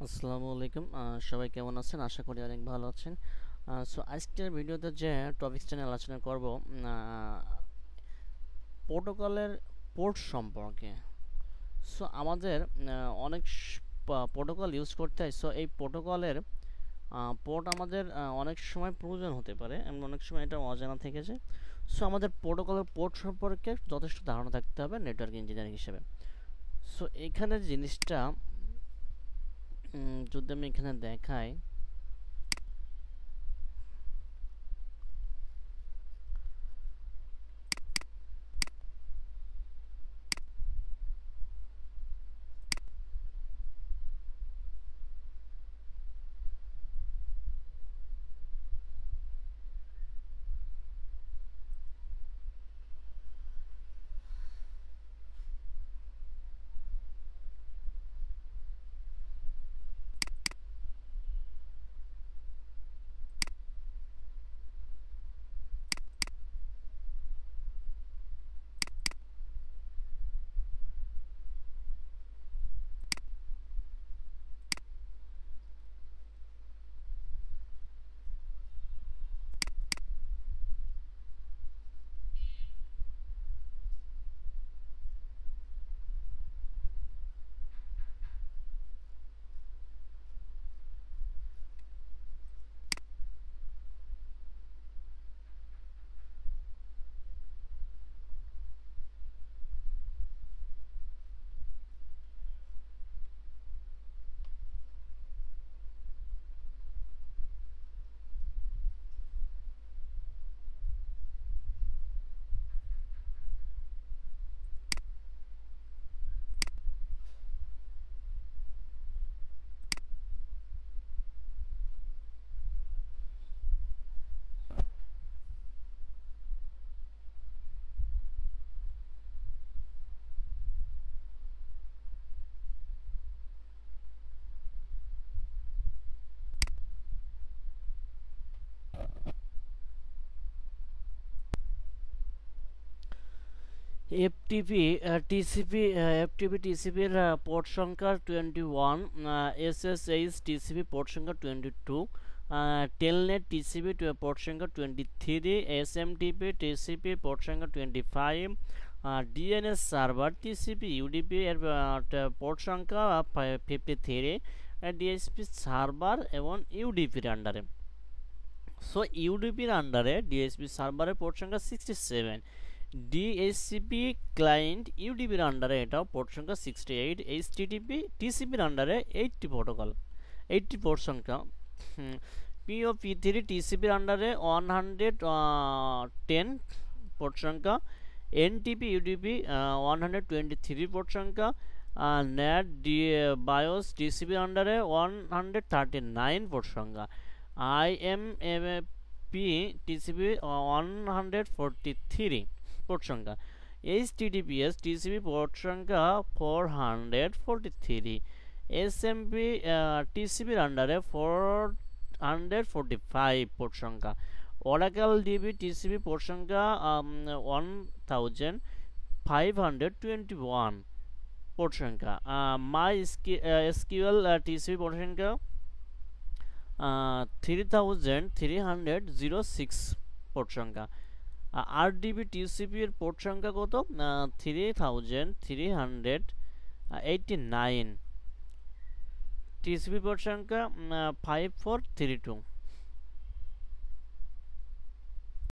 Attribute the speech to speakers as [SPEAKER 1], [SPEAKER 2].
[SPEAKER 1] আসসালামু আলাইকুম। সবাই কেমন আছেন? আশা করি অনেক ভালো আছেন। সো আজকের ভিডিওতে যে টপিকসটা নিয়ে আলোচনা করব, প্রোটোকলের পোর্ট সম্পর্কে। সো আমাদের অনেক প্রোটোকল ইউজ করতে হয়। সো এই প্রোটোকলের পোর্ট আমাদের অনেক সময় প্রয়োজন হতে পারে, এবং অনেক সময় এটা অজানা থেকে যায়। সো আমাদের প্রোটোকলের পোর্ট সম্পর্কে যথেষ্ট ধারণা থাকতে হবে নেটওয়ার্ক ইঞ্জিনিয়ারিং হিসেবে। সো এখানে জিনিসটা যদি আমি এখানে দেখাই, এফটিপি টিসিপি এফটিপি টিসিপির পোর্ট সংখ্যা 21, এসএসএইচ টিসিপি পোর্ট সংখ্যা 22, টেলনেট টিসিপি পোর্ট সংখ্যা 23, এসএমটিপি টিসিপি পোর্ট সংখ্যা 25, ডিএনএস সার্ভার টিসিপি ইউডিপি এর পোর্ট সংখ্যা 53, ডিএসপি সার্ভার এবং ইউডিপির আন্ডারে। সো ইউডিপির আন্ডারে ডিএসপি সার্ভারের পোর্ট সংখ্যা 67, ডিএসসিপি ক্লায়েন্ট ইউডিপির আন্ডারে এটাও পোর্ট সংখ্যা 68, এইচটিটিপি টিসিপির আন্ডারে 80 প্রোটোকল 80 পোর্ট সংখ্যা। পিও পি3 টিসিপির আন্ডারে 110 পোর্ট সংখ্যা, এনটিপি ইউডিপি 123 পোর্ট সংখ্যা, নেট বায়োস টিসিপির আন্ডারে 139 পোর্ট সংখ্যা, আইএমএপি টিসিপি 143 পোর্ট সংখ্যা, এইচটিটিপিএস টিসিপি পোর্ট সংখ্যা 443, এসএমপি টিসিপির আন্ডারে 445 পোর্ট সংখ্যা, ওরাকেল ডিবি টিসিপি পোর্ট সংখ্যা 1521 পোর্ট সংখ্যা, মাই এসকিউএল টিসিপি পোর্ট সংখ্যা 3306 পোর্ট সংখ্যা, আরডিবি টিসিপি এর পোর্ট সংখ্যা কত? 3389, টিসিপি পোর্ট সংখ্যা 5432।